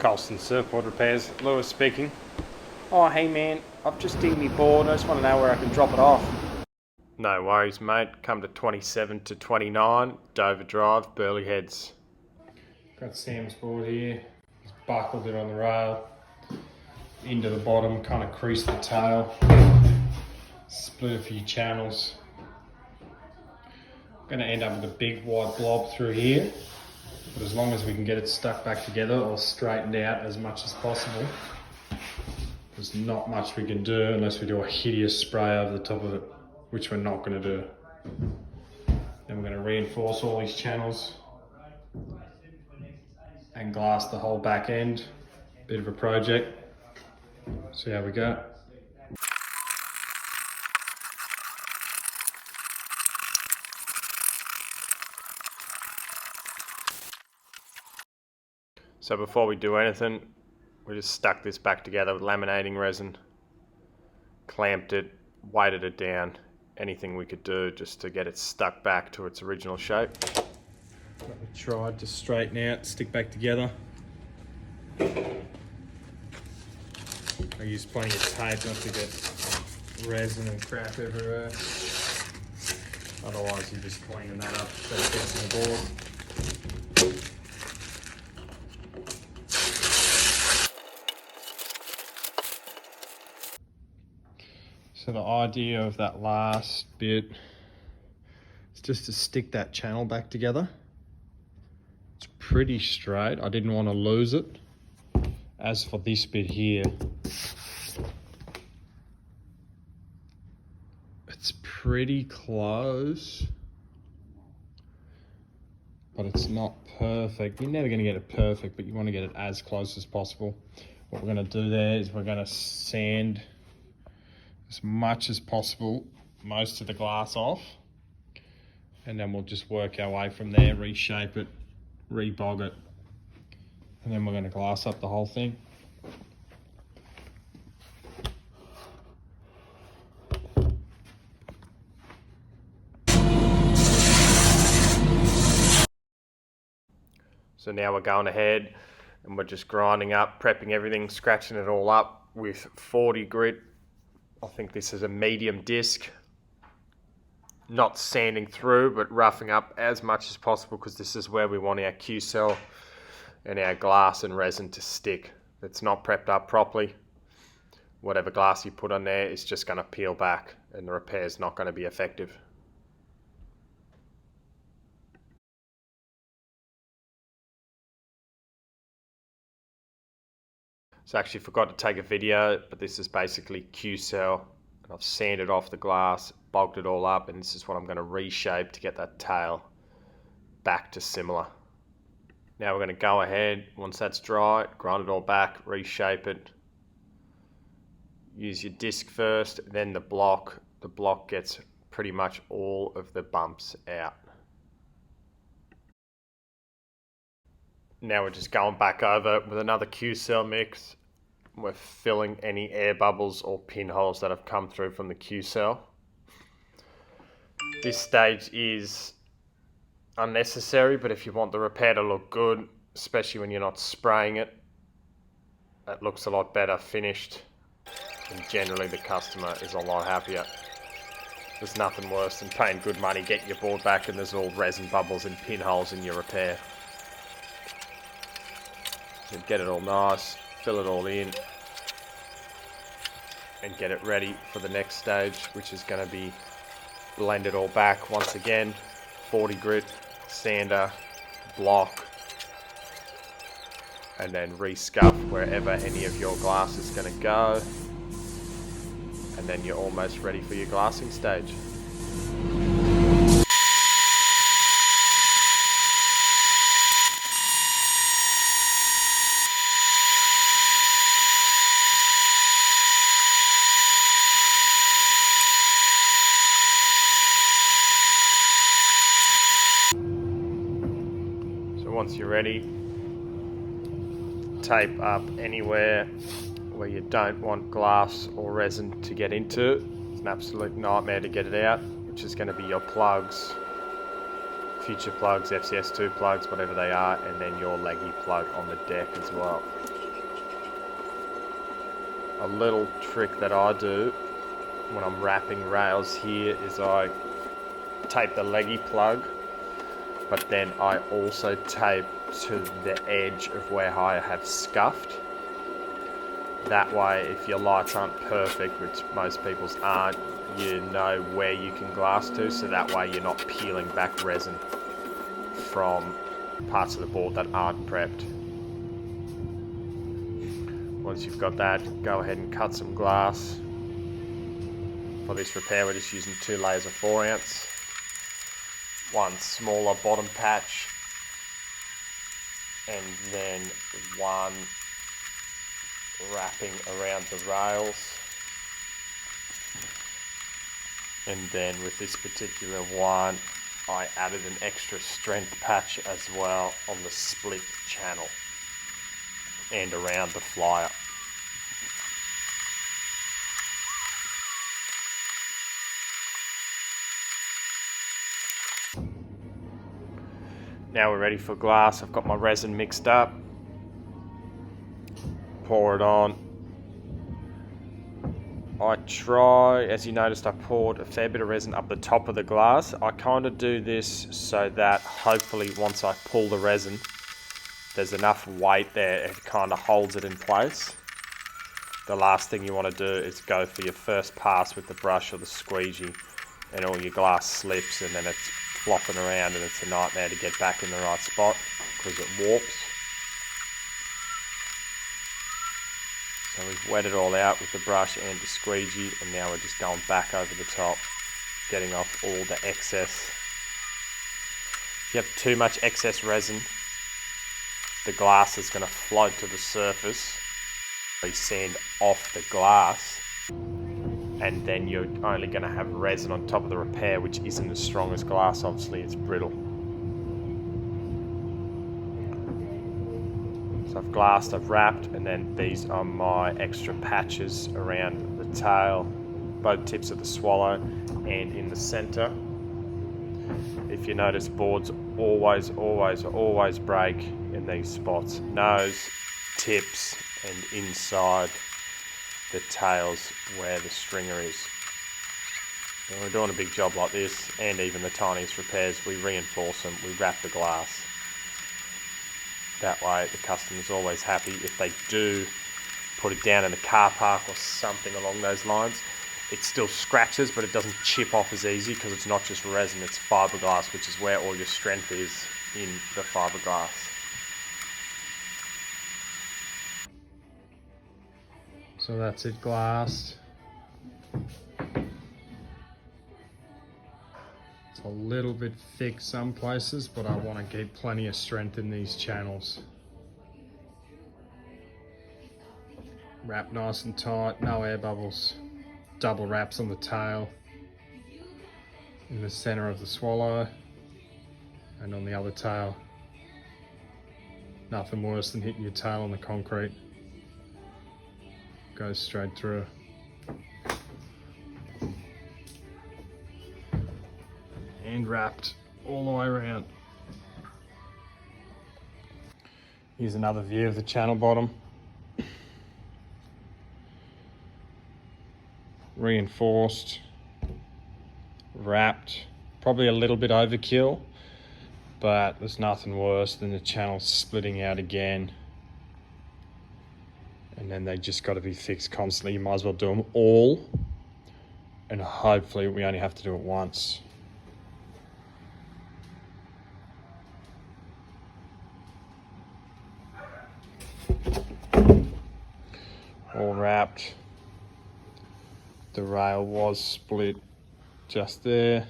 Colston Surfboard Repairs, Lewis speaking. Oh, hey man, I've just dinged me board. I just want to know where I can drop it off. No worries, mate. Come to 27 to 29, Dover Drive, Burleigh Heads. Got Sam's board here. He's buckled it on the rail. Into the bottom, kind of creased the tail. Split a few channels. I'm going to end up with a big wide blob through here. But as long as we can get it stuck back together or straightened out as much as possible, there's not much we can do unless we do a hideous spray over the top of it, which we're not going to do. Then we're going to reinforce all these channels and glass the whole back end. Bit of a project. See how we go. So before we do anything, we just stuck this back together with laminating resin, clamped it, weighted it down, anything we could do just to get it stuck back to its original shape. We tried to straighten out, stick back together. I used plenty of tape not to get resin and crap everywhere. Otherwise you're just cleaning that up so it gets in the board. So the idea of that last bit is just to stick that channel back together. It's pretty straight. I didn't want to lose it. As for this bit here, it's pretty close, but it's not perfect. You're never going to get it perfect, but you want to get it as close as possible. What we're going to do there is we're going to sand as much as possible most of the glass off, and then we'll just work our way from there, reshape it, rebog it, and then we're going to glass up the whole thing. So now we're going ahead and we're just grinding up, prepping everything, scratching it all up with 40 grit. I think this is a medium disc. Not sanding through, but roughing up as much as possible because this is where we want our Q-cell and our glass and resin to stick. It's not prepped up properly. Whatever glass you put on there is just going to peel back and the repair is not going to be effective. So I actually forgot to take a video, but this is basically Q-cell. And I've sanded off the glass, bogged it all up, and this is what I'm going to reshape to get that tail back to similar. Now we're going to go ahead, once that's dry, grind it all back, reshape it. Use your disc first, then the block. The block gets pretty much all of the bumps out. Now we're just going back over with another Q-cell mix. We're filling any air bubbles or pinholes that have come through from the Q-cell. This stage is unnecessary, but if you want the repair to look good, especially when you're not spraying it, it looks a lot better finished, and generally the customer is a lot happier. There's nothing worse than paying good money, getting your board back, and there's all resin bubbles and pinholes in your repair. So get it all nice, fill it all in, and get it ready for the next stage, which is going to be blend it all back once again, 40 grit, sander, block, and then re-scuff wherever any of your glass is going to go, and then you're almost ready for your glassing stage. Once you're ready, tape up anywhere where you don't want glass or resin to get into. It's an absolute nightmare to get it out, which is going to be your plugs, future plugs, FCS2 plugs, whatever they are, and then your leggy plug on the deck as well. a little trick that I do when I'm wrapping rails here is I tape the leggy plug, but then I also tape to the edge of where I have scuffed. That way, if your lights aren't perfect, which most people's aren't, you know where you can glass to, so that way you're not peeling back resin from parts of the board that aren't prepped. Once you've got that, go ahead and cut some glass. For this repair, we're just using 2 layers of 4-ounce, one smaller bottom patch, and then one wrapping around the rails. And then with this particular one, I added an extra strength patch as well on the split channel and around the flyer. Now we're ready for glass. I've got my resin mixed up. Pour it on. I try, as you noticed, I poured a fair bit of resin up the top of the glass. I kind of do this so that hopefully once I pull the resin, there's enough weight there, it kind of holds it in place. The last thing you want to do is go for your first pass with the brush or the squeegee and all your glass slips, and then it's flopping around and it's a nightmare to get back in the right spot because it warps. So we've wet it all out with the brush and the squeegee, and now we're just going back over the top, getting off all the excess. If you have too much excess resin, the glass is going to float to the surface. You sand off the glass, and then you're only going to have resin on top of the repair, which isn't as strong as glass. Obviously, it's brittle. So I've glassed, I've wrapped, and then these are my extra patches around the tail, both tips of the swallow, and in the center. If you notice, boards always break in these spots. Nose, tips, and inside the tails where the stringer is. When we're doing a big job like this, and even the tiniest repairs, we reinforce them, we wrap the glass. That way the customer's always happy. If they do put it down in the car park or something along those lines, it still scratches, but it doesn't chip off as easy because it's not just resin, it's fiberglass, which is where all your strength is in the fiberglass. So that's it glassed. It's a little bit thick some places, but I want to keep plenty of strength in these channels. Wrap nice and tight, no air bubbles. Double wraps on the tail, in the center of the swallow, and on the other tail. Nothing worse than hitting your tail on the concrete. Goes straight through. And wrapped all the way around. Here's another view of the channel bottom. Reinforced, wrapped, probably a little bit overkill, but there's nothing worse than the channel splitting out again, and then they just got to be fixed constantly. You might as well do them all, and hopefully we only have to do it once. All wrapped. The rail was split just there.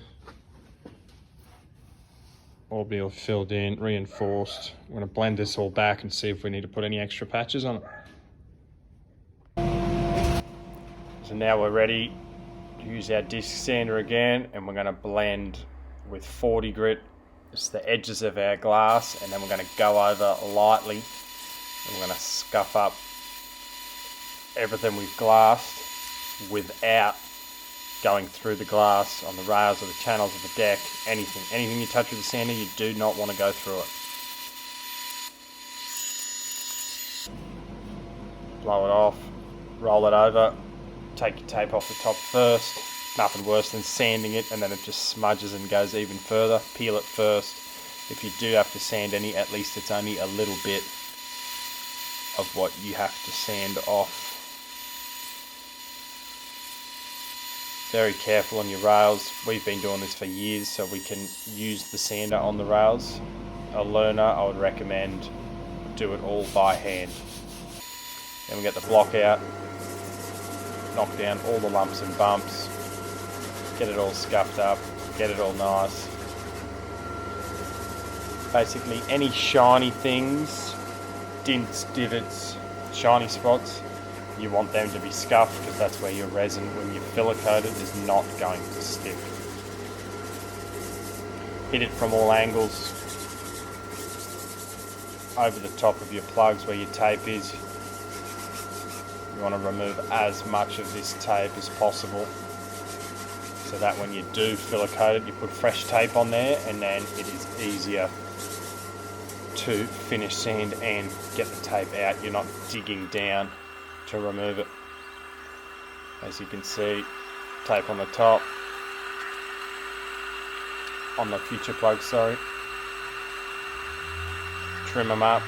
All be all filled in, reinforced. I'm going to blend this all back and see if we need to put any extra patches on it. So now we're ready to use our disc sander again, and we're going to blend with 40 grit. It's the edges of our glass, and then we're going to go over lightly, and we're going to scuff up everything we've glassed without going through the glass on the rails or the channels of the deck. Anything you touch with the sander, you do not want to go through it. Blow it off, roll it over, take your tape off the top first. Nothing worse than sanding it and then it just smudges and goes even further. Peel it first. If you do have to sand any, at least it's only a little bit of what you have to sand off. Very careful on your rails. We've been doing this for years, so we can use the sander on the rails. A learner, I would recommend do it all by hand. Then we get the block out, knock down all the lumps and bumps, get it all scuffed up, get it all nice. Basically any shiny things, dints, divots, shiny spots, you want them to be scuffed because that's where your resin, when you filler coat it, is not going to stick. Hit it from all angles, over the top of your plugs where your tape is. You want to remove as much of this tape as possible so that when you do filler coat it, you put fresh tape on there and then it is easier to finish sand and get the tape out. You're not digging down to remove it. As you can see, tape on the top, on the future plug, sorry. Trim them up,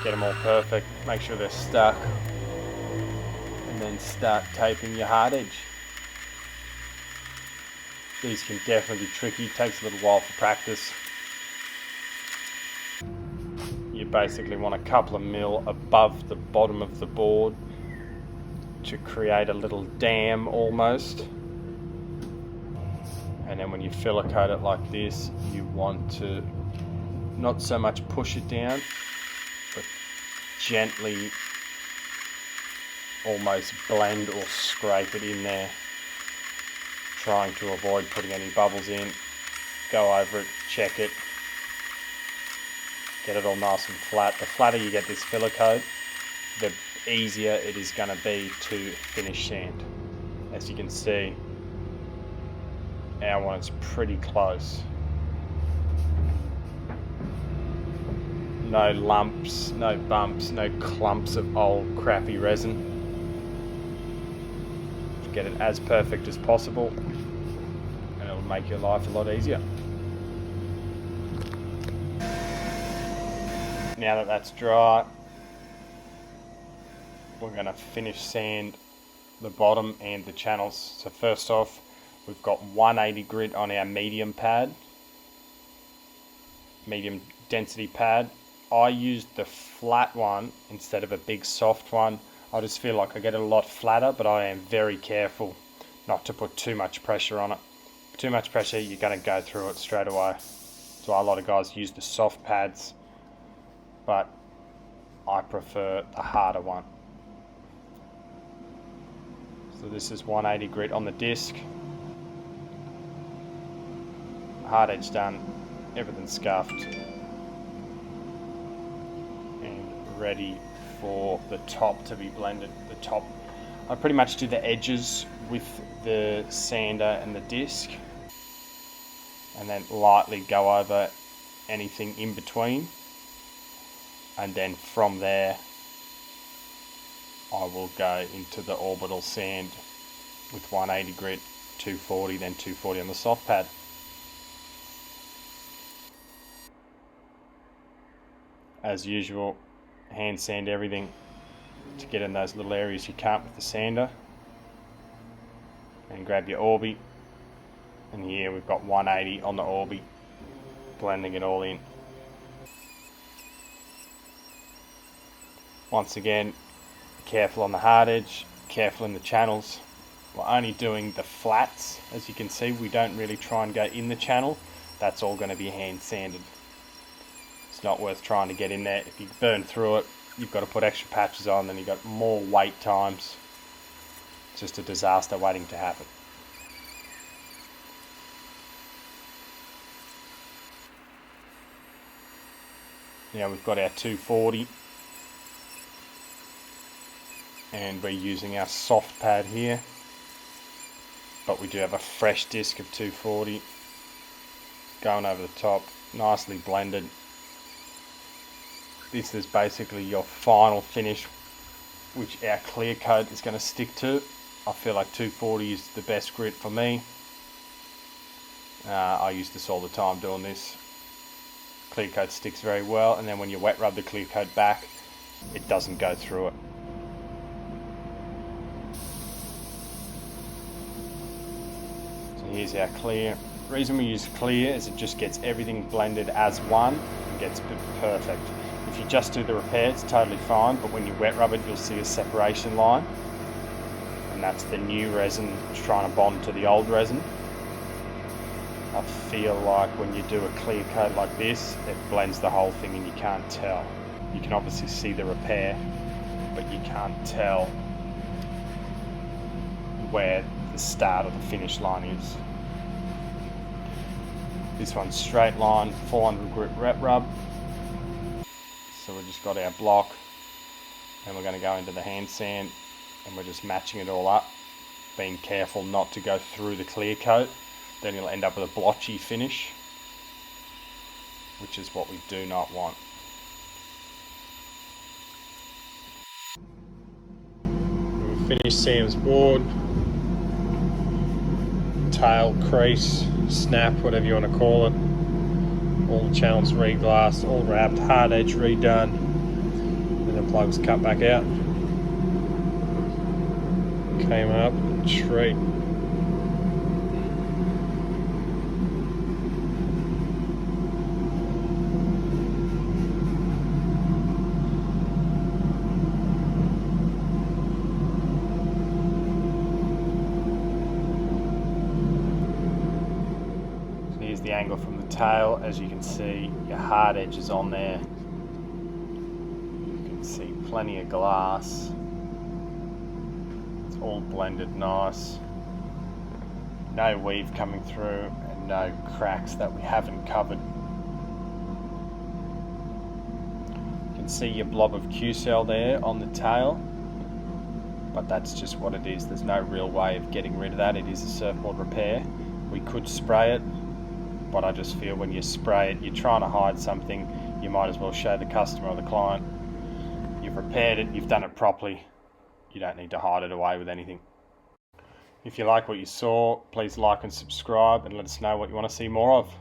get them all perfect, make sure they're stuck, and then start taping your hard edge. These can definitely be tricky, takes a little while for practice. You basically want a couple of mil above the bottom of the board to create a little dam almost. And then when you filler coat it like this, you want to not so much push it down, but gently almost blend or scrape it in there, trying to avoid putting any bubbles in. Go over it, check it, get it all nice and flat. The flatter you get this filler coat, the easier it is going to be to finish sand. As you can see, our one's pretty close. No lumps, no bumps, no clumps of old crappy resin. Get it as perfect as possible and it'll make your life a lot easier. Now that that's dry, we're going to finish sand the bottom and the channels. So first off, we've got 180 grit on our medium pad, medium density pad. I used the flat one instead of a big soft one. I just feel like I get it a lot flatter, but I am very careful not to put too much pressure on it. Too much pressure, you're going to go through it straight away. So a lot of guys use the soft pads, but I prefer the harder one. So this is 180 grit on the disc. Hard edge done, everything's scuffed and ready for the top to be blended. The top, I pretty much do the edges with the sander and the disc and then lightly go over anything in between, and then from there I will go into the orbital sand with 180 grit, 240, then 240 on the soft pad. As usual, hand sand everything to get in those little areas you can't with the sander. And grab your Orbi, and here we've got 180 on the Orbi, blending it all in. Once again, careful on the hard edge, careful in the channels. We're only doing the flats, as you can see. We don't really try and go in the channel. That's all going to be hand sanded. It's not worth trying to get in there. If you burn through it, you've got to put extra patches on, then you've got more wait times. It's just a disaster waiting to happen. Now we've got our 240 and we're using our soft pad here, but we do have a fresh disc of 240 going over the top, nicely blended. This is basically your final finish which our clear coat is going to stick to. I feel like 240 is the best grit for me. I use this all the time doing this. Clear coat sticks very well, and then when you wet rub the clear coat back, it doesn't go through it. So here's our clear. The reason we use clear is it just gets everything blended as one and gets perfect. If you just do the repair, it's totally fine, but when you wet rub it, you'll see a separation line, and that's the new resin trying to bond to the old resin. I feel like when you do a clear coat like this, it blends the whole thing and you can't tell. You can obviously see the repair, but you can't tell where the start of the finish line is. This one's straight line, 400 grit wet rub. So we've just got our block, and we're going to go into the hand sand, and we're just matching it all up, being careful not to go through the clear coat. Then you'll end up with a blotchy finish, which is what we do not want. We've finished Sam's board. Tail, crease, snap, whatever you want to call it. All the channels re-glassed, all wrapped, hard edge redone, and the plugs cut back out. Came up, treat. The angle from the tail, as you can see, your hard edge is on there. You can see plenty of glass. It's all blended nice. No weave coming through and no cracks that we haven't covered. You can see your blob of Q-cell there on the tail, but that's just what it is. There's no real way of getting rid of that. It is a surfboard repair. We could spray it, but I just feel when you spray it, you're trying to hide something. You might as well show the customer or the client you've repaired it, you've done it properly. You don't need to hide it away with anything. If you like what you saw, please like and subscribe and let us know what you want to see more of.